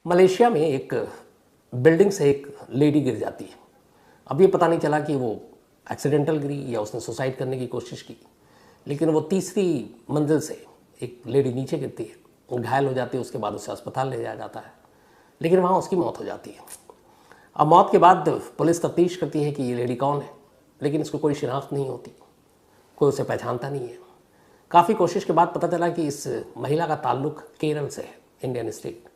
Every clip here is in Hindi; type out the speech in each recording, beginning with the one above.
मलेशिया में एक बिल्डिंग से एक लेडी गिर जाती है। अब ये पता नहीं चला कि वो एक्सीडेंटल गिरी या उसने सुसाइड करने की कोशिश की, लेकिन वो तीसरी मंजिल से एक लेडी नीचे गिरती है, वो घायल हो जाती है। उसके बाद उसे अस्पताल ले जाया जाता है, लेकिन वहाँ उसकी मौत हो जाती है। अब मौत के बाद पुलिस तफ्तीश करती है कि ये लेडी कौन है, लेकिन इसको कोई शिनाख्त नहीं होती, कोई उसे पहचानता नहीं है। काफ़ी कोशिश के बाद पता चला कि इस महिला का ताल्लुक केरल से है, इंडियन स्टेट।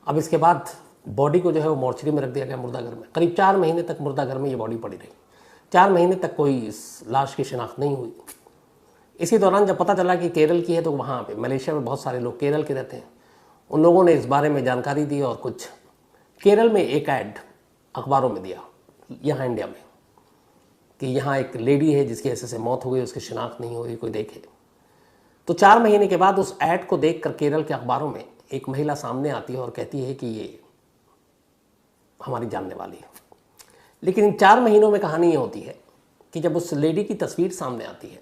अब इसके बाद बॉडी को जो है वो मोर्चरी में रख दिया गया, मुर्दाघर में। करीब 4 महीने तक मुर्दाघर में ये बॉडी पड़ी रही। 4 महीने तक कोई इस लाश की शिनाख्त नहीं हुई। इसी दौरान जब पता चला कि केरल की है, तो वहाँ पे मलेशिया में बहुत सारे लोग केरल के रहते हैं, उन लोगों ने इस बारे में जानकारी दी और कुछ केरल में एक ऐड अखबारों में दिया यहाँ इंडिया में कि यहाँ एक लेडी है जिसकी ऐसे मौत हो गई, उसकी शिनाख्त नहीं हो रही, कोई देखे। तो 4 महीने के बाद उस ऐड को देखकर केरल के अखबारों में एक महिला सामने आती है और कहती है कि ये हमारी जानने वाली है। लेकिन इन 4 महीनों में कहानी ये होती है कि जब उस लेडी की तस्वीर सामने आती है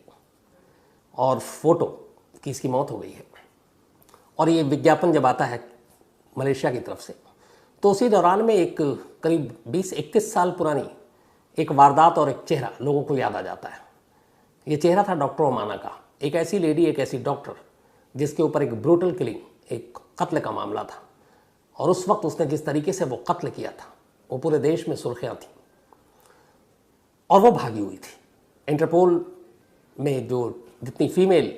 और फोटो कि इसकी मौत हो गई है, और ये विज्ञापन जब आता है मलेशिया की तरफ से, तो उसी दौरान में एक करीब 20-21 साल पुरानी एक वारदात और एक चेहरा लोगों को याद आ जाता है। ये चेहरा था डॉक्टर ओमाना का। एक ऐसी लेडी, एक ऐसी डॉक्टर जिसके ऊपर एक ब्रूटल किलिंग, एक कत्ल का मामला था, और उस वक्त उसने जिस तरीके से वो कत्ल किया था वो पूरे देश में सुर्खियाँ थी, और वो भागी हुई थी। इंटरपोल में जो जितनी फीमेल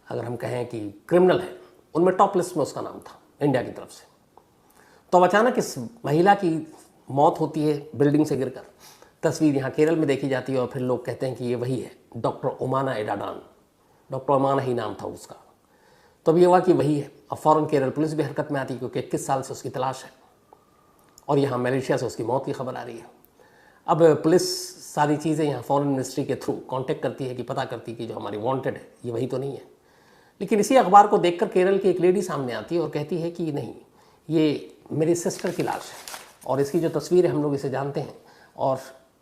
अगर हम कहें कि क्रिमिनल है, उनमें टॉप लिस्ट में उसका नाम था इंडिया की तरफ से। तो अचानक इस महिला की मौत होती है बिल्डिंग से गिरकर। तस्वीर यहाँ केरल में देखी जाती है और फिर लोग कहते हैं कि ये वही है, डॉक्टर ओमाना एडाडान। डॉक्टर ओमाना ही नाम था उसका। तो अब ये हुआ कि वही है। अब फ़ौरन केरल पुलिस भी हरकत में आती है, क्योंकि 21 साल से उसकी तलाश है, और यहाँ मलेशिया से उसकी मौत की खबर आ रही है। अब पुलिस सारी चीज़ें यहाँ फॉरेन मिनिस्ट्री के थ्रू कांटेक्ट करती है कि पता करती है कि जो हमारी वांटेड है ये वही तो नहीं है। लेकिन इसी अखबार को देखकर केरल की एक लेडी सामने आती है और कहती है कि नहीं, ये मेरी सिस्टर की लाश है, और इसकी जो तस्वीर है हम लोग इसे जानते हैं, और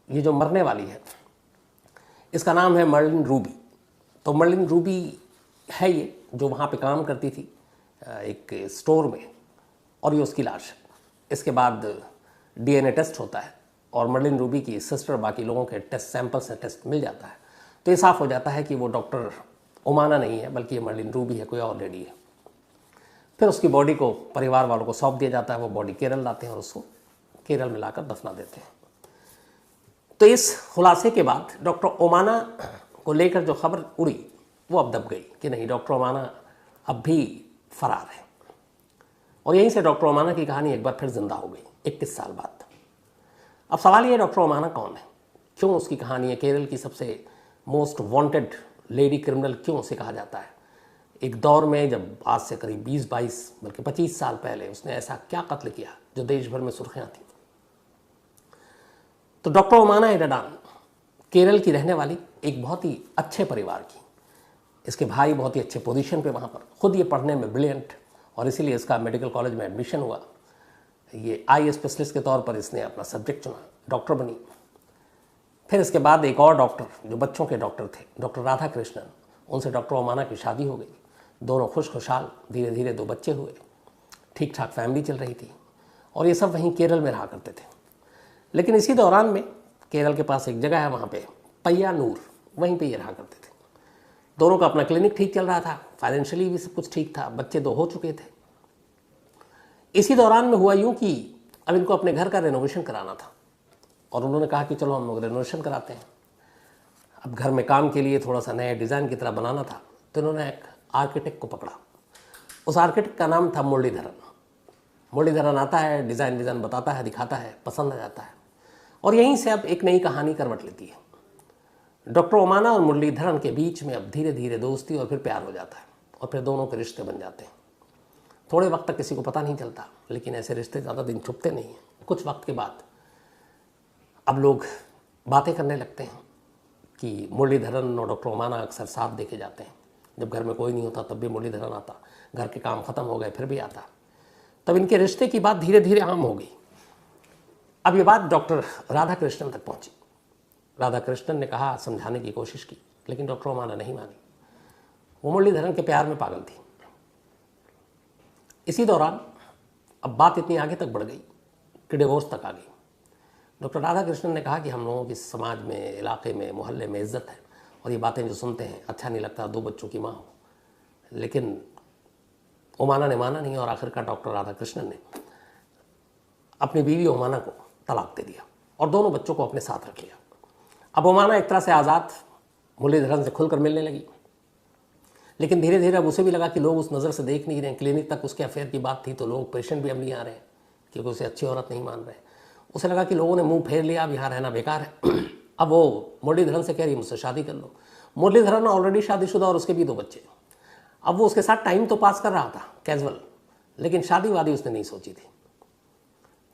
ये जो मरने वाली है इसका नाम है मर्लिन रूबी। तो मर्लिन रूबी है ये, जो वहाँ पे काम करती थी एक स्टोर में, और ये उसकी लाश है। इसके बाद DNA टेस्ट होता है और मर्लिन रूबी की सिस्टर बाकी लोगों के टेस्ट सैंपल से टेस्ट मिल जाता है, तो ये साफ़ हो जाता है कि वो डॉक्टर ओमाना नहीं है, बल्कि ये मर्लिन रूबी है, कोई और लेडी है। फिर उसकी बॉडी को परिवार वालों को सौंप दिया जाता है। वो बॉडी केरल लाते हैं और उसको केरल में लाकर दफना देते हैं। तो इस खुलासे के बाद डॉक्टर ओमाना को लेकर जो खबर उड़ी वो अब दब गई कि नहीं, डॉक्टर ओमाना अब भी फरार है। और यहीं से डॉक्टर ओमाना की कहानी एक बार फिर जिंदा हो गई 21 साल बाद। अब सवाल ये, डॉक्टर ओमाना कौन है, क्यों उसकी कहानी है केरल की सबसे मोस्ट वांटेड लेडी क्रिमिनल क्यों उसे कहा जाता है? एक दौर में जब आज से करीब 20-22 बल्कि 25 साल पहले उसने ऐसा क्या कत्ल किया जो देश भर में सुर्खियां थी। तो डॉक्टर ओमाना एडाडान केरल की रहने वाली एक बहुत ही अच्छे परिवार की। इसके भाई बहुत ही अच्छे पोजीशन पे वहाँ पर, खुद ये पढ़ने में ब्रिलियंट, और इसीलिए इसका मेडिकल कॉलेज में एडमिशन हुआ। ये आई स्पेशलिस्ट के तौर पर इसने अपना सब्जेक्ट चुना, डॉक्टर बनी। फिर इसके बाद एक और डॉक्टर जो बच्चों के डॉक्टर थे, डॉक्टर राधा कृष्णन, उनसे डॉक्टर ओमाना की शादी हो गई। दोनों खुशखुशाल, धीरे धीरे 2 बच्चे हुए, ठीक ठाक फैमिली चल रही थी, और ये सब वहीं केरल में रहा करते थे। लेकिन इसी दौरान में केरल के पास एक जगह है, वहाँ पे पय्यानूर, वहीं पे ये रहा करते थे। दोनों का अपना क्लिनिक ठीक चल रहा था, फाइनेंशियली भी सब कुछ ठीक था, बच्चे 2 हो चुके थे। इसी दौरान में हुआ यूँ कि अब इनको अपने घर का रेनोवेशन कराना था, और उन्होंने कहा कि चलो हम लोग रेनोवेशन कराते हैं। अब घर में काम के लिए थोड़ा सा नए डिज़ाइन की तरह बनाना था, तो इन्होंने एक आर्किटेक्ट को पकड़ा। उस आर्किटेक्ट का नाम था मुरलीधरन। मुरलीधरन आता है, डिज़ाइन बताता है, दिखाता है, पसंद आ जाता है, और यहीं से अब एक नई कहानी करवट लेती है। डॉक्टर ओमाना और मुरलीधरन के बीच में अब धीरे धीरे दोस्ती और फिर प्यार हो जाता है, और फिर दोनों के रिश्ते बन जाते हैं। थोड़े वक्त तक किसी को पता नहीं चलता, लेकिन ऐसे रिश्ते ज़्यादा दिन छुपते नहीं हैं। कुछ वक्त के बाद अब लोग बातें करने लगते हैं कि मुरलीधरन और डॉक्टर ओमाना अक्सर साथ देखे जाते हैं। जब घर में कोई नहीं होता तब भी मुरलीधरन आता, घर के काम ख़त्म हो गए फिर भी आता। तब इनके रिश्ते की बात धीरे धीरे आम हो गई। अब ये बात डॉक्टर राधा कृष्णन तक पहुंची। राधा कृष्णन ने कहा, समझाने की कोशिश की, लेकिन डॉक्टर ओमाना नहीं मानी। वो मुरलीधरन के प्यार में पागल थी। इसी दौरान अब बात इतनी आगे तक बढ़ गई कि डिवोर्स तक आ गई। डॉक्टर राधाकृष्णन ने कहा कि हम लोगों की समाज में, इलाके में, मोहल्ले में इज्जत है और ये बातें जो सुनते हैं अच्छा नहीं लगता, 2 बच्चों की माँ हो। लेकिन ओमाना ने माना नहीं और आखिरकार डॉक्टर राधाकृष्णन ने अपनी बीवी ओमाना को तलाक दे दिया और दोनों बच्चों को अपने साथ रख लिया। अब ओमाना एक तरह से आज़ाद मुरलीधरन से खुलकर मिलने लगी, लेकिन धीरे धीरे अब उसे भी लगा कि लोग उस नज़र से देख नहीं रहे हैं। क्लिनिक तक उसके अफेयर की बात थी तो लोग पेशेंट भी अब नहीं आ रहे हैं क्योंकि उसे अच्छी औरत नहीं मान रहे। उसे लगा कि लोगों ने मुंह फेर लिया, अब यहाँ रहना बेकार है। अब वो मुरलीधरन से कह रही मुझसे शादी कर लो। मुरलीधरन ऑलरेडी शादीशुदा और उसके भी 2 बच्चे। अब वो उसके साथ टाइम तो पास कर रहा था कैजुअल, लेकिन शादी वादी उसने नहीं सोची थी।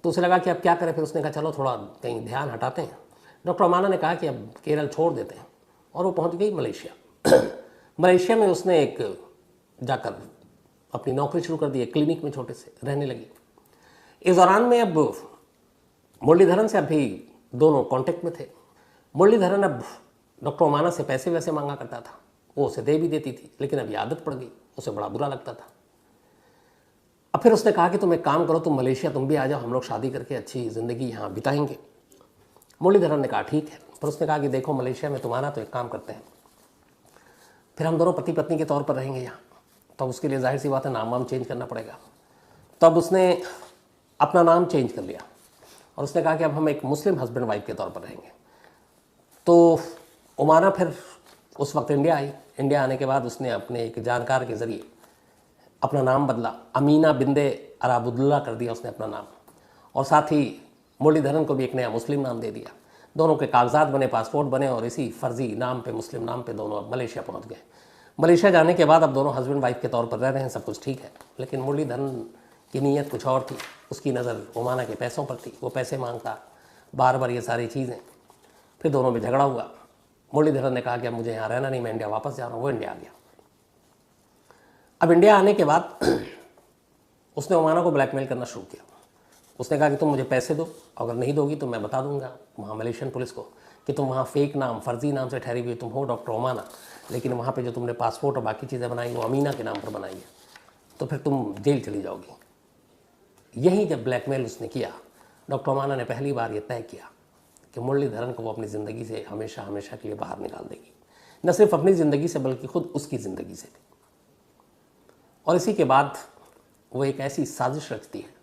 तो उसे लगा कि अब क्या करें। फिर उसने कहा चलो थोड़ा कहीं ध्यान हटाते हैं। डॉक्टर ओमाना ने कहा कि अब केरल छोड़ देते हैं और वो पहुंच गई मलेशिया। मलेशिया में उसने एक जाकर अपनी नौकरी शुरू कर दी, एक क्लिनिक में छोटे से रहने लगी। इस दौरान में अब मुरलीधरन से अभी दोनों कांटेक्ट में थे। मुरलीधरन अब डॉक्टर ओमाना से पैसे वैसे मांगा करता था, वो उसे दे भी देती थी, लेकिन अभी आदत पड़ गई, उसे बड़ा बुरा लगता था। अब फिर उसने कहा कि तुम एक काम करो, तुम मलेशिया तुम भी आ जाओ, हम लोग शादी करके अच्छी ज़िंदगी यहाँ बिताएंगे। मुरलीधरन ने कहा ठीक है, पर उसने कहा कि देखो मलेशिया में तुम्हारा तो एक काम करते हैं, फिर हम दोनों पति पत्नी के तौर पर रहेंगे यहाँ, तो उसके लिए जाहिर सी बात है नाम वाम चेंज करना पड़ेगा। तब उसने अपना नाम चेंज कर लिया और उसने कहा कि अब हम एक मुस्लिम हस्बैंड वाइफ के तौर पर रहेंगे। तो ओमाना फिर उस वक्त इंडिया आई। इंडिया आने के बाद उसने अपने एक जानकार के ज़रिए अपना नाम बदला, अमीना बिंदे अराबुद्दुल्ला कर दिया उसने अपना नाम, और साथ ही मुरलीधरन को भी एक नया मुस्लिम नाम दे दिया। दोनों के कागजात बने, पासपोर्ट बने और इसी फर्जी नाम पे, मुस्लिम नाम पे दोनों अब मलेशिया पहुंच गए। मलेशिया जाने के बाद अब दोनों हस्बैंड वाइफ के तौर पर रह रहे हैं, सब कुछ ठीक है। लेकिन मुरलीधरन की नीयत कुछ और थी, उसकी नज़र ओमाना के पैसों पर थी, वो पैसे मांगता, बार बार ये सारी चीज़ें। फिर दोनों में झगड़ा हुआ। मुरलीधरन ने कहा कि अब मुझे यहाँ रहना नहीं, मैं इंडिया वापस जा रहा हूँ। वो इंडिया आ गया। अब इंडिया आने के बाद उसने ओमाना को ब्लैकमेल करना शुरू किया। उसने कहा कि तुम मुझे पैसे दो, अगर नहीं दोगी तो मैं बता दूंगा वहाँ मलेशियन पुलिस को कि तुम वहाँ फेक नाम, फर्जी नाम से ठहरी हुई तुम हो डॉक्टर ओमाना, लेकिन वहाँ पे जो तुमने पासपोर्ट और बाकी चीज़ें बनाई वो अमीना के नाम पर बनाई है, तो फिर तुम जेल चली जाओगी। यही जब ब्लैकमेल उसने किया, डॉक्टर ओमाना ने पहली बार ये तय किया कि मुरलीधरन को वो अपनी ज़िंदगी से हमेशा हमेशा के लिए बाहर निकाल देगी, न सिर्फ अपनी ज़िंदगी से बल्कि खुद उसकी ज़िंदगी से भी। और इसी के बाद वो एक ऐसी साजिश रचती है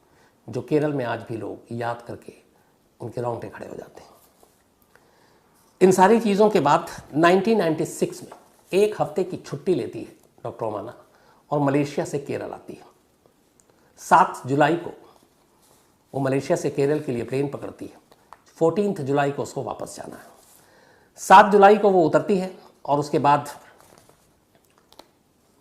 जो केरल में आज भी लोग याद करके उनके रोंगटे खड़े हो जाते हैं। इन सारी चीज़ों के बाद 1996 में 1 हफ्ते की छुट्टी लेती है डॉक्टर ओमाना और मलेशिया से केरल आती है। 7 जुलाई को वो मलेशिया से केरल के लिए प्लेन पकड़ती है। 14 जुलाई को उसको वापस जाना है। 7 जुलाई को वो उतरती है और उसके बाद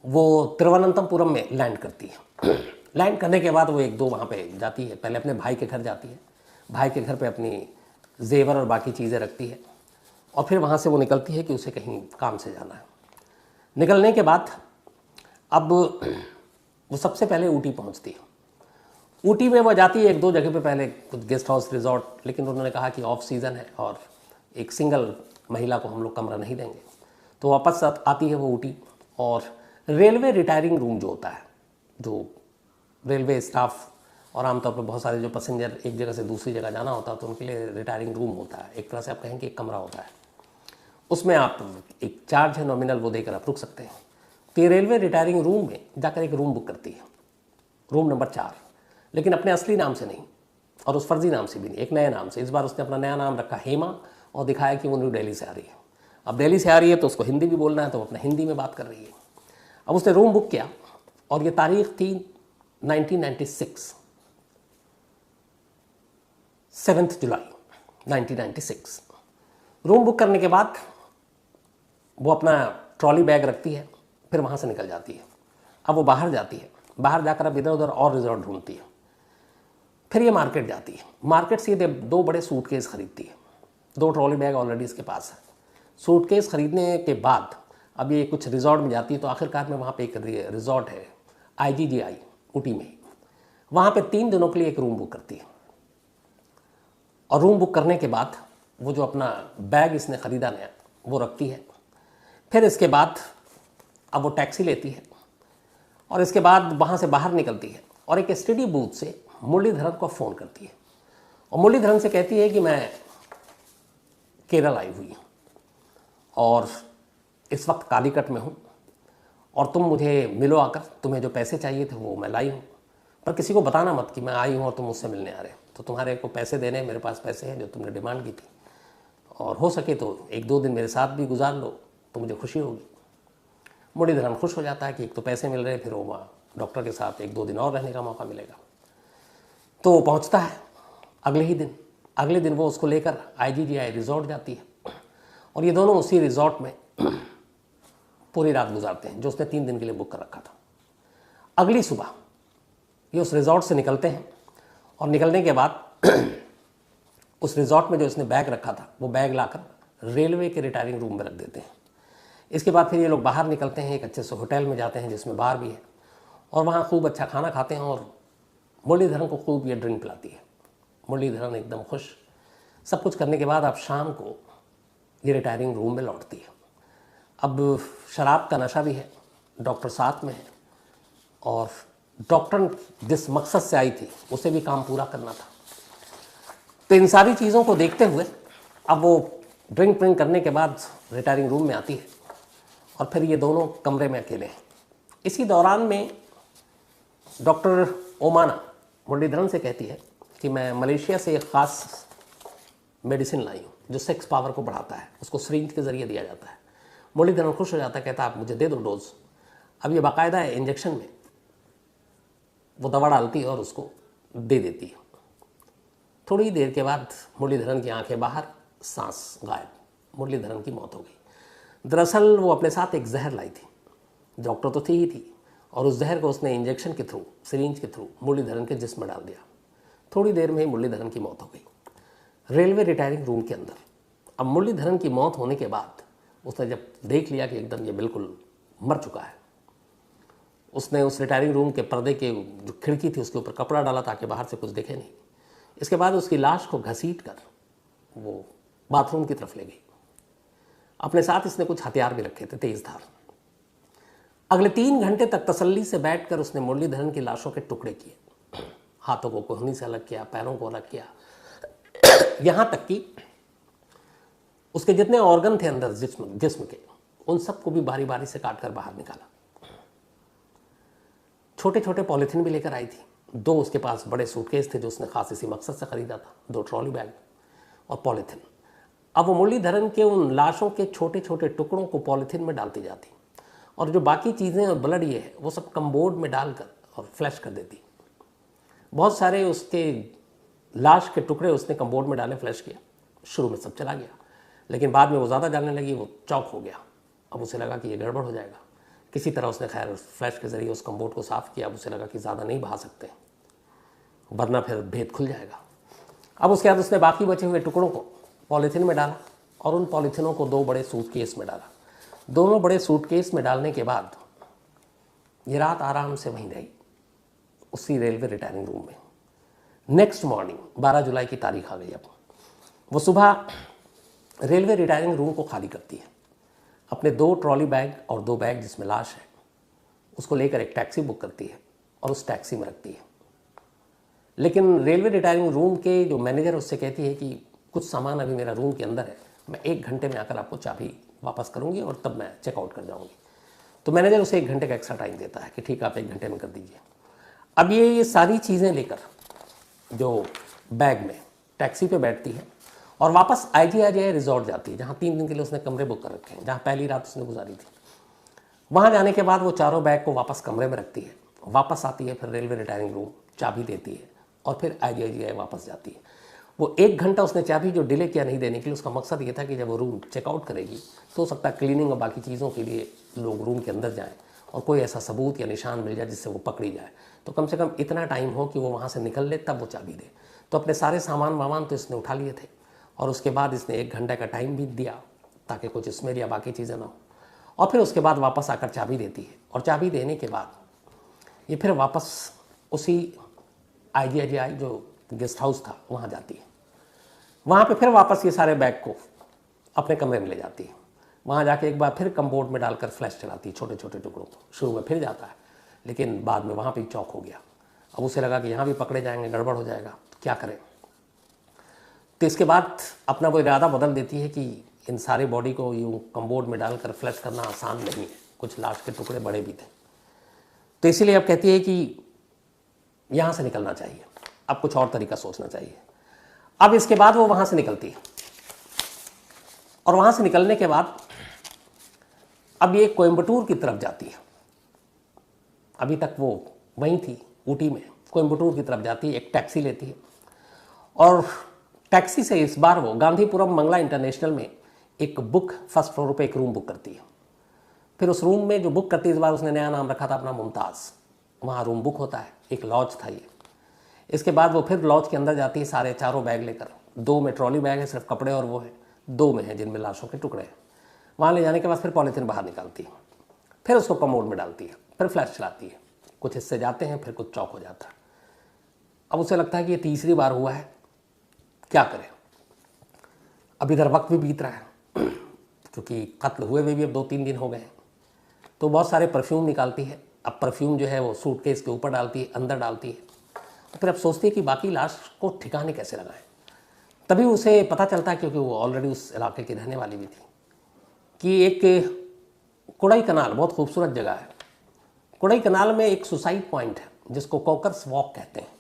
वो तिरुवनंतपुरम में लैंड करती है। लैंड करने के बाद वो 1-2 वहाँ पे जाती है। पहले अपने भाई के घर जाती है, भाई के घर पे अपनी जेवर और बाकी चीज़ें रखती है, और फिर वहाँ से वो निकलती है कि उसे कहीं काम से जाना है। निकलने के बाद अब वो सबसे पहले ऊटी पहुँचती है। ऊटी में वो जाती है 1-2 जगह पे पहले, कुछ गेस्ट हाउस, रिजॉर्ट, लेकिन उन्होंने कहा कि ऑफ सीज़न है और एक सिंगल महिला को हम लोग कमरा नहीं देंगे। तो वापस आती है वो ऊटी, और रेलवे रिटायरिंग रूम जो होता है, जो रेलवे स्टाफ और आमतौर पर बहुत सारे जो पैसेंजर एक जगह से दूसरी जगह जाना होता है तो उनके लिए रिटायरिंग रूम होता है, एक तरह से आप कहेंगे एक कमरा होता है। उसमें आप एक चार्ज है नॉमिनल, वो देकर आप रुक सकते हैं। तो ये रेलवे रिटायरिंग रूम में जाकर एक रूम बुक करती है, रूम नंबर 4, लेकिन अपने असली नाम से नहीं और उस फर्जी नाम से भी नहीं, एक नए नाम से। इस बार उसने अपना नया नाम रखा हेमा और दिखाया कि वो न्यू दिल्ली से आ रही है। अब दिल्ली से आ रही है तो उसको हिंदी भी बोलना है, तो वो अपना हिंदी में बात कर रही है। अब उसने रूम बुक किया और ये तारीख थी 1996, 7 जुलाई 1996। रूम बुक करने के बाद वो अपना ट्रॉली बैग रखती है, फिर वहाँ से निकल जाती है। अब वो बाहर जाती है, बाहर जाकर अब इधर उधर और रिजॉर्ट ढूंढती है। फिर ये मार्केट जाती है, मार्केट से ये 2 बड़े सूटकेस खरीदती है, 2 ट्रॉली बैग ऑलरेडी इसके पास है। सूटकेस खरीदने के बाद अब ये कुछ रिजॉर्ट में जाती है, तो आखिरकार में वहाँ पे एक रिजॉर्ट है IGGI ऊटी में, वहाँ पे 3 दिनों के लिए एक रूम बुक करती है। और रूम बुक करने के बाद वो जो अपना बैग इसने ख़रीदा नया वो रखती है। फिर इसके बाद अब वो टैक्सी लेती है और इसके बाद वहाँ से बाहर निकलती है और एक स्टडी बूथ से मुरलीधरन को फ़ोन करती है और मुरलीधरन से कहती है कि मैं केरल आई हुई हूँ और इस वक्त कालीकट में हूँ और तुम मुझे मिलो आकर, तुम्हें जो पैसे चाहिए थे वो मैं लाई हूँ, पर किसी को बताना मत कि मैं आई हूँ और तुम मुझसे मिलने आ रहे हो। तो तुम्हारे को पैसे देने, मेरे पास पैसे हैं जो तुमने डिमांड की थी, और हो सके तो 1-2 दिन मेरे साथ भी गुजार लो तो मुझे खुशी होगी। मुरलीधरन खुश हो जाता है कि एक तो पैसे मिल रहे हैं, फिर वो वहाँ डॉक्टर के साथ 1-2 दिन और रहने का मौका मिलेगा। तो वो पहुँचता है अगले दिन वो उसको लेकर IGGI रिजॉर्ट जाती है और ये दोनों उसी रिजॉर्ट में पूरी रात गुजारते हैं जो उसने 3 दिन के लिए बुक कर रखा था। अगली सुबह ये उस रिजॉर्ट से निकलते हैं और निकलने के बाद उस रिजॉर्ट में जो इसने बैग रखा था वो बैग लाकर रेलवे के रिटायरिंग रूम में रख देते हैं। इसके बाद फिर ये लोग बाहर निकलते हैं, एक अच्छे से होटल में जाते हैं जिसमें बार भी है, और वहाँ खूब अच्छा खाना खाते हैं और मुरलीधरन को खूब ये ड्रिंक पिलाती है। मुरलीधरन एकदम खुश। सब कुछ करने के बाद अब शाम को ये रिटायरिंग रूम में लौटती है। अब शराब का नशा भी है, डॉक्टर साथ में है और डॉक्टर जिस मकसद से आई थी उसे भी काम पूरा करना था। तो इन सारी चीज़ों को देखते हुए अब वो ड्रिंक करने के बाद रिटायरिंग रूम में आती है और फिर ये दोनों कमरे में अकेले हैं। इसी दौरान में डॉक्टर ओमाना मुरलीधरन से कहती है कि मैं मलेशिया से एक ख़ास मेडिसिन लाई हूँ जो सेक्स पावर को बढ़ाता है, उसको सिरिंज के ज़रिए दिया जाता है। मुरलीधरन खुश हो जाता है, कहता है आप मुझे दे दो डोज। अब ये बाकायदा है इंजेक्शन में वो दवा डालती है और उसको दे देती है। थोड़ी देर के बाद मुरलीधरन की आंखें बाहर, सांस गायब, मुरलीधरन की मौत हो गई। दरअसल वो अपने साथ एक जहर लाई थी, डॉक्टर तो थी ही थी, और उस जहर को उसने इंजेक्शन के थ्रू, सिरिंज के थ्रू मुरलीधरन के जिस्म में डाल दिया। थोड़ी देर में ही मुरलीधरन की मौत हो गई रेलवे रिटायरिंग रूम के अंदर। अब मुरलीधरन की मौत होने के बाद उसने जब देख लिया कि एकदम ये बिल्कुल मर चुका है, उसने उस रिटायरिंग रूम के पर्दे के जो खिड़की थी उसके ऊपर कपड़ा डाला ताकि बाहर से कुछ दिखे नहीं। इसके बाद उसकी लाश को घसीट कर वो बाथरूम की तरफ ले गई। अपने साथ इसने कुछ हथियार भी रखे थे, तेज धार। अगले 3 घंटे तक तसल्ली से बैठकर उसने मुरलीधरन की लाशों के टुकड़े किए, हाथों को कोहनी से अलग किया, पैरों को अलग किया, यहाँ तक कि उसके जितने ऑर्गन थे अंदर जिस्म के, उन सबको भी बारी बारी से काट कर बाहर निकाला। छोटे छोटे पॉलीथीन भी लेकर आई थी। 2 उसके पास बड़े सूटकेस थे जो उसने खास इसी मकसद से खरीदा था, 2 ट्रॉली बैग और पॉलीथीन। अब वो मुरलीधरन के उन लाशों के छोटे छोटे टुकड़ों को पॉलीथीन में डालती जाती और जो बाकी चीज़ें और ब्लड ये है वो सब कम्बोर्ड में डालकर और फ्लैश कर देती। बहुत सारे उसके लाश के टुकड़े उसने कम्बोर्ड में डाले, फ्लैश किया। शुरू में सब चला गया, लेकिन बाद में वो ज़्यादा डालने लगी, वो चौक हो गया। अब उसे लगा कि ये गड़बड़ हो जाएगा। किसी तरह उसने खैर फ्लैश के ज़रिए उस कम्बोर्ड को साफ़ किया। अब उसे लगा कि ज़्यादा नहीं बहा सकते वरना फिर भेद खुल जाएगा। अब उसके बाद उसने बाकी बचे हुए टुकड़ों को पॉलीथीन में डाला और उन पॉलीथीनों को 2 बड़े सूटकेस में डाला। दोनों बड़े सूटकेस में डालने के बाद ये रात आराम से वहीं रही, उसी रेलवे रिटायरिंग रूम में। नेक्स्ट मॉर्निंग 12 जुलाई की तारीख आ गई। अब वो सुबह रेलवे रिटायरिंग रूम को खाली करती है, अपने 2 ट्रॉली बैग और 2 बैग जिसमें लाश है उसको लेकर एक टैक्सी बुक करती है और उस टैक्सी में रखती है। लेकिन रेलवे रिटायरिंग रूम के जो मैनेजर उससे कहती है कि कुछ सामान अभी मेरा रूम के अंदर है, मैं 1 घंटे में आकर आपको चाबी वापस करूंगी और तब मैं चेकआउट कर जाऊंगी। तो मैनेजर उसे 1 घंटे का एक्स्ट्रा टाइम देता है कि ठीक है आप 1 घंटे में कर दीजिए। अब ये सारी चीज़ें लेकर जो बैग में टैक्सी पे बैठती है और वापस IGGI रिजॉर्ट जाती है, जहाँ 3 दिन के लिए उसने कमरे बुक कर रखे हैं, जहाँ पहली रात उसने गुजारी थी। वहाँ जाने के बाद वो चारों बैग को वापस कमरे में रखती है, वापस आती है, फिर रेलवे रिटायरिंग रूम चाबी देती है और फिर IGGI वापस जाती है। वो 1 घंटा उसने चाबी जो डिले किया नहीं देने के लिए, उसका मकसद ये था कि जब वो रूम चेकआउट करेगी तो हो सकता है क्लीनिंग और बाकी चीज़ों के लिए लोग रूम के अंदर जाएँ और कोई ऐसा सबूत या निशान मिल जाए जिससे वो पकड़ी जाए, तो कम से कम इतना टाइम हो कि वो वहाँ से निकल ले तब वो चाबी दे। तो अपने सारे सामान तो इसने उठा लिए थे और उसके बाद इसने 1 घंटे का टाइम भी दिया ताकि कुछ स्मेल या बाकी चीज़ें ना हो, और फिर उसके बाद वापस आकर चाबी देती है। और चाबी देने के बाद ये फिर वापस उसी IGGI जो गेस्ट हाउस था वहाँ जाती है। वहाँ पे फिर वापस ये सारे बैग को अपने कमरे में ले जाती है। वहाँ जाके एक बार फिर कम्बोर्ड में डालकर फ्लैश चलाती है छोटे छोटे टुकड़ों को। शुरू में फिर जाता है, लेकिन बाद में वहाँ पे चौक हो गया। अब उसे लगा कि यहाँ भी पकड़े जाएंगे, गड़बड़ हो जाएगा, तो क्या करें। तो इसके बाद अपना वो इरादा बदल देती है कि इन सारे बॉडी को यूँ कम्बोर्ड में डालकर फ्लश करना आसान नहीं है, कुछ लाश के टुकड़े बड़े भी थे। तो इसीलिए अब कहती है कि यहाँ से निकलना चाहिए, अब कुछ और तरीका सोचना चाहिए। अब इसके बाद वो वहाँ से निकलती है, और वहाँ से निकलने के बाद अब ये कोयम्बटूर की तरफ जाती है। अभी तक वो वहीं थी ऊटी में, कोयम्बटूर की तरफ जाती है, एक टैक्सी लेती है, और टैक्सी से इस बार वो गांधीपुरम मंगला इंटरनेशनल में एक बुक फर्स्ट फ्लोर पे एक रूम बुक करती है। फिर उस रूम में जो बुक करती है, इस बार उसने नया नाम रखा था अपना मुमताज़। वहाँ रूम बुक होता है, एक लॉज था ये। इसके बाद वो फिर लॉज के अंदर जाती है सारे चारों बैग लेकर, 2 में ट्रॉली बैग है सिर्फ कपड़े और वो है, 2 में है जिनमें लाशों के टुकड़े हैं। वहाँ ले जाने के बाद फिर पॉलीथीन बाहर निकालती है, फिर उसको कमोड में डालती है, फिर फ्लैश चलाती है। कुछ हिस्से जाते हैं, फिर कुछ चौक हो जाता है। अब उसे लगता है कि ये तीसरी बार हुआ है, क्या करें। अब इधर वक्त भी बीत रहा है क्योंकि कत्ल हुए हुए भी अब 2-3 दिन हो गए हैं। तो बहुत सारे परफ्यूम निकालती है। अब परफ्यूम जो है वो सूटकेस के ऊपर डालती है, अंदर डालती है। तो फिर अब सोचती है कि बाकी लाश को ठिकाने कैसे लगाएं। तभी उसे पता चलता है, क्योंकि वो ऑलरेडी उस इलाके की रहने वाली भी थी, कि एक कुड़ई कनाल बहुत खूबसूरत जगह है। कुड़ई कनाल में एक सुसाइड पॉइंट है जिसको कॉकर्स वॉक कहते हैं।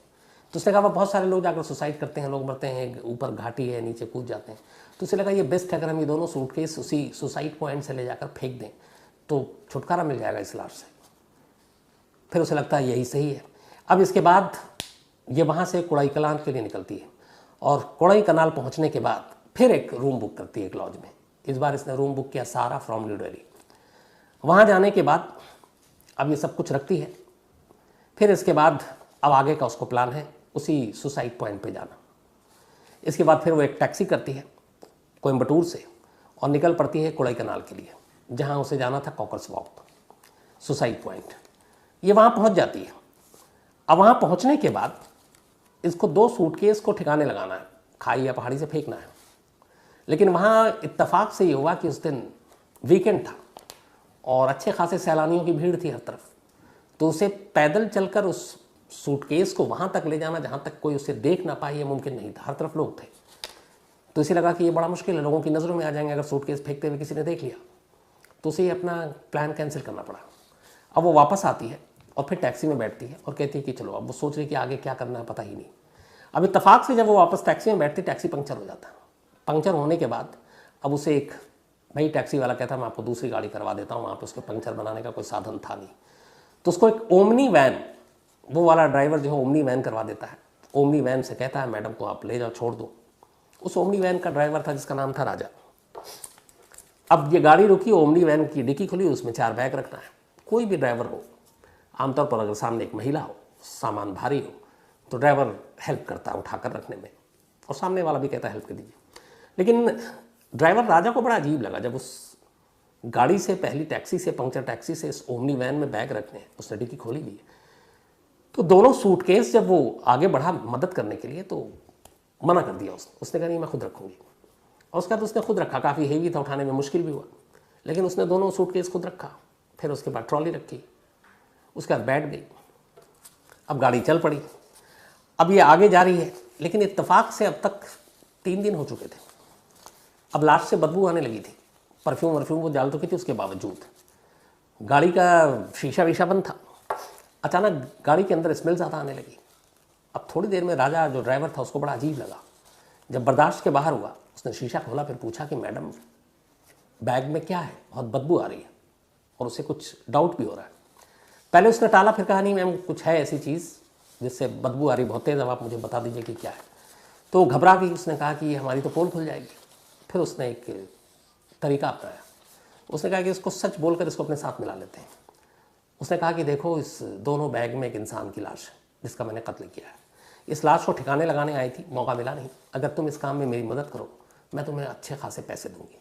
तो उसने कहा वह बहुत सारे लोग जाकर सुसाइड करते हैं, लोग मरते हैं, ऊपर घाटी है, नीचे कूद जाते हैं। तो उसे लगा ये बेस्ट है, अगर हम ये दोनों सूटकेस उसी सुसाइड पॉइंट से ले जाकर फेंक दें तो छुटकारा मिल जाएगा इस लाश से। फिर उसे लगता है यही सही है। अब इसके बाद ये वहाँ से कुड़ई कनाल के लिए निकलती है, और कुड़ई कनाल पहुँचने के बाद फिर एक रूम बुक करती है एक लॉज में। इस बार इसने रूम बुक किया सारा फ्रॉम न्यू दिल्ली। वहाँ जाने के बाद अब ये सब कुछ रखती है। फिर इसके बाद अब आगे का उसको प्लान है उसी सुसाइड पॉइंट पे जाना। इसके बाद फिर वो एक टैक्सी करती है कोयम्बटूर से और निकल पड़ती है कुड़ई कनाल के लिए, जहाँ उसे जाना था कॉकर्स वॉक, सुसाइड पॉइंट। ये वहाँ पहुँच जाती है। अब वहाँ पहुँचने के बाद इसको 2 सूटकेस को ठिकाने लगाना है, खाई या पहाड़ी से फेंकना है। लेकिन वहाँ इत्तेफाक से ये हुआ कि उस दिन वीकेंड था और अच्छे खासे सैलानियों की भीड़ थी हर तरफ। तो उसे पैदल चलकर उस सूटकेस को वहाँ तक ले जाना जहाँ तक कोई उसे देख ना पाए, ये मुमकिन नहीं था, हर तरफ लोग थे। तो इसे लगा कि ये बड़ा मुश्किल है, लोगों की नज़रों में आ जाएंगे अगर सूटकेस फेंकते हुए किसी ने देख लिया। तो उसे अपना प्लान कैंसिल करना पड़ा। अब वो वापस आती है और फिर टैक्सी में बैठती है और कहती है कि चलो, अब वो सोच रही कि आगे क्या करना है पता ही नहीं। अब इत्तेफाक से जब वो वापस टैक्सी में बैठती, टैक्सी पंक्चर हो जाता है। पंक्चर होने के बाद अब उसे एक भाई टैक्सी वाला कहता है मैं आपको दूसरी गाड़ी करवा देता हूँ, वहाँ पे उसके पंक्चर बनाने का कोई साधन था नहीं। तो उसको एक ओमनी वैन, वो वाला ड्राइवर जो है ओमनी वैन करवा देता है। ओमनी वैन से कहता है मैडम को आप ले जाओ, छोड़ दो। उस ओमनी वैन का ड्राइवर था जिसका नाम था राजा। अब ये गाड़ी रुकी, ओमनी वैन की डिक्की खुली, उसमें 4 बैग रखना है। कोई भी ड्राइवर हो, आमतौर पर अगर सामने एक महिला हो, सामान भारी हो, तो ड्राइवर हेल्प करता है उठाकर रखने में, और सामने वाला भी कहता है हेल्प कर दीजिए। लेकिन ड्राइवर राजा को बड़ा अजीब लगा जब उस गाड़ी से, पहली टैक्सी से, पंक्चर टैक्सी से इस ओमनी वैन में बैग रखने हैं। उसने डिक्की खोली भी, तो दोनों सूटकेस जब वो आगे बढ़ा मदद करने के लिए तो मना कर दिया उसने कहा नहीं मैं खुद रखूँगी। और उसके बाद उसने खुद रखा, काफ़ी हेवी था, उठाने में मुश्किल भी हुआ, लेकिन उसने दोनों सूटकेस खुद रखा। फिर उसके बाद ट्रॉली रखी, उसके बाद बैठ गई। अब गाड़ी चल पड़ी। अब ये आगे जा रही है, लेकिन इत्तेफाक से अब तक 3 दिन हो चुके थे। अब लाश से बदबू आने लगी थी, परफ्यूम वर्फ्यूम वो डाल चुकी थी, उसके बावजूद गाड़ी का शीशा वीशा बंद था। अचानक गाड़ी के अंदर स्मेल ज़्यादा आने लगी। अब थोड़ी देर में राजा जो ड्राइवर था उसको बड़ा अजीब लगा। जब बर्दाश्त के बाहर हुआ, उसने शीशा खोला, फिर पूछा कि मैडम बैग में क्या है, बहुत बदबू आ रही है, और उसे कुछ डाउट भी हो रहा है। पहले उसने टाला, फिर कहा नहीं मैम कुछ है ऐसी चीज़ जिससे बदबू आ रही बहुत तेज़, अब आप मुझे बता दीजिए कि क्या है। तो घबरा गई, उसने कहा कि हमारी तो पोल खुल जाएगी। फिर उसने एक तरीका अपनाया, उसने कहा कि इसको सच बोलकर इसको अपने साथ मिला लेते हैं। उसने कहा कि देखो इस दोनों बैग में एक इंसान की लाश है जिसका मैंने कत्ल किया है। इस लाश को ठिकाने लगाने आई थी, मौका मिला नहीं। अगर तुम इस काम में मेरी मदद करो मैं तुम्हें अच्छे खासे पैसे दूंगी।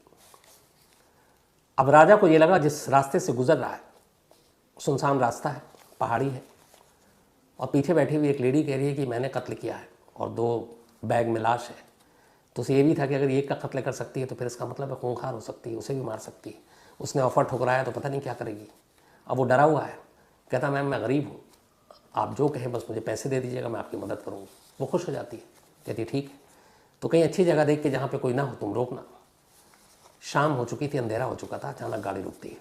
अब राजा को ये लगा जिस रास्ते से गुजर रहा है सुनसान रास्ता है, पहाड़ी है, और पीछे बैठी हुई एक लेडी कह रही है कि मैंने कत्ल किया है और 2 बैग में लाश है। तो उसे ये भी था कि अगर एक का कत्ल कर सकती है तो फिर इसका मतलब है खूंखार हो सकती है, उसे भी मार सकती है। उसने ऑफर ठुकराया तो पता नहीं क्या करेगी। अब वो डरा हुआ है, कहता मैम मैं गरीब हूँ, आप जो कहें बस मुझे पैसे दे दीजिएगा, मैं आपकी मदद करूँगी। वो खुश हो जाती है, कहती है ठीक है। तो कहीं अच्छी जगह देख के जहाँ पे कोई ना हो तुम रोकना। शाम हो चुकी थी, अंधेरा हो चुका था, अचानक गाड़ी रुकती है।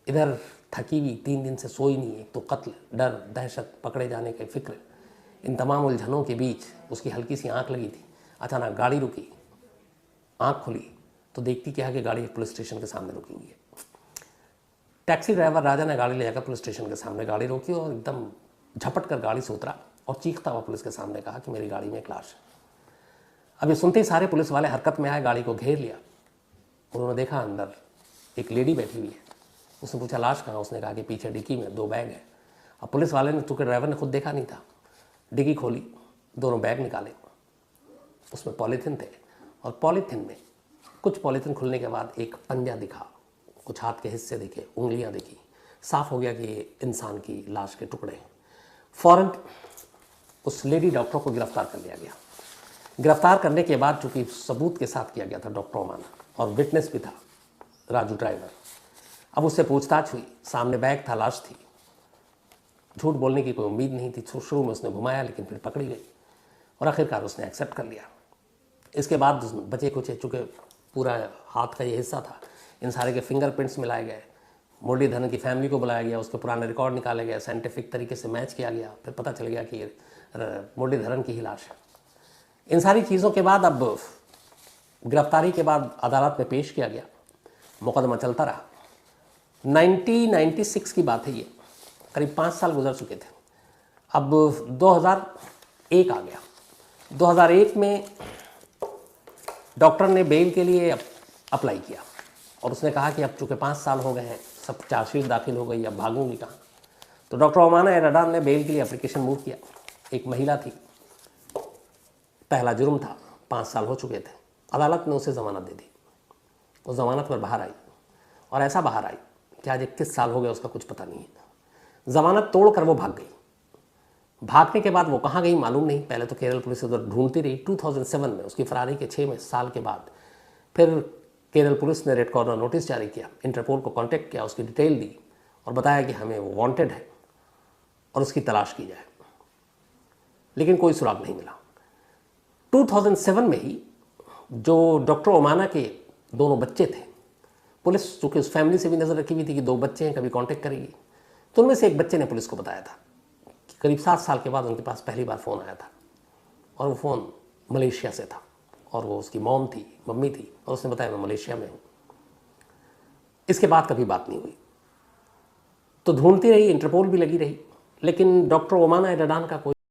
इधर थकी हुई, 3 दिन से सोई नहीं, एक तो कत्ल, डर, दहशत, पकड़े जाने की फिक्र, इन तमाम उलझनों के बीच उसकी हल्की सी आंख लगी थी। अचानक गाड़ी रुकी, आंख खुली तो देखती क्या है कि गाड़ी एक पुलिस स्टेशन के सामने रुकी हुई है। टैक्सी ड्राइवर राजा ने गाड़ी ले जाकर पुलिस स्टेशन के सामने गाड़ी रोकी और एकदम झपट कर गाड़ी से उतरा और चीखता हुआ पुलिस के सामने कहा कि मेरी गाड़ी में एक लाश है। अब ये सुनते ही सारे पुलिस वाले हरकत में आए, गाड़ी को घेर लिया। उन्होंने देखा अंदर एक लेडी बैठी हुई है। उसने पूछा लाश कहाँ? उसने कहा कि पीछे डिक्की में 2 बैग है। अब पुलिस वाले ने, चूँकि ड्राइवर ने खुद देखा नहीं था, डिक्की खोली, दोनों बैग निकाले, उसमें पॉलीथिन थे और पॉलीथिन में कुछ पॉलीथिन खुलने के बाद एक पंजा दिखा, कुछ हाथ के हिस्से दिखे, उंगलियां दिखी। साफ हो गया कि ये इंसान की लाश के टुकड़े हैं। फौरन उस लेडी डॉक्टर को गिरफ्तार कर लिया गया। गिरफ्तार करने के बाद चूंकि सबूत के साथ किया गया था, डॉक्टर ओमाना, और विटनेस भी था राजू ड्राइवर। अब उससे पूछताछ हुई, सामने बैग था, लाश थी। झूठ बोलने की कोई उम्मीद नहीं थी। शुरू में उसने घुमाया लेकिन फिर पकड़ी गई और आखिरकार उसने एक्सेप्ट कर लिया। इसके बाद बचे कुछ, चूँकि पूरा हाथ का ये हिस्सा था, इन सारे के फिंगरप्रिंट्स मिलाए गए, मुरलीधरन की फैमिली को बुलाया गया, उसके पुराने रिकॉर्ड निकाले गए, साइंटिफिक तरीके से मैच किया गया, फिर पता चल गया कि ये मुरलीधरन की ही लाश है। इन सारी चीज़ों के बाद अब गिरफ्तारी के बाद अदालत में पेश किया गया, मुकदमा चलता रहा। 1996 की बात है ये, करीब 5 साल गुजर चुके थे। अब 2001 आ गया। 2001 में डॉक्टर ने बेल के लिए अप्लाई किया और उसने कहा कि अब चूँकि 5 साल हो गए हैं, सब चार्जशीट दाखिल हो गई, अब भागूंगी कहाँ। तो डॉक्टर ओमाना एराडन ने बेल के लिए एप्लीकेशन मूव किया। एक महिला थी, पहला जुर्म था, 5 साल हो चुके थे। अदालत ने उसे ज़मानत दे दी। वो ज़मानत पर बाहर आई और ऐसा बाहर आई कि आज 21 साल हो गए, उसका कुछ पता नहीं है। ज़मानत तोड़कर वो भाग गई। भागने के बाद वो कहाँ गई मालूम नहीं। पहले तो केरल पुलिस उधर ढूंढती रही। 2007 में, उसकी फरारी के 6 साल के बाद, फिर केरल पुलिस ने रेड कॉर्नर नोटिस जारी किया, इंटरपोल को कांटेक्ट किया, उसकी डिटेल दी और बताया कि हमें वो वांटेड है और उसकी तलाश की जाए, लेकिन कोई सुराग नहीं मिला। 2007 में ही जो डॉक्टर ओमाना के दोनों बच्चे थे, पुलिस चूँकि उस फैमिली से भी नज़र रखी हुई थी कि 2 बच्चे हैं, कभी कांटेक्ट करेगी, तो उनमें से एक बच्चे ने पुलिस को बताया था कि करीब 7 साल के बाद उनके पास पहली बार फ़ोन आया था और वो फ़ोन मलेशिया से था और वो उसकी मम्मी थी और उसने बताया मैं मलेशिया में हूँ। इसके बाद कभी बात नहीं हुई। तो ढूंढती रही, इंटरपोल भी लगी रही, लेकिन डॉक्टर ओमाना एराडन का कोई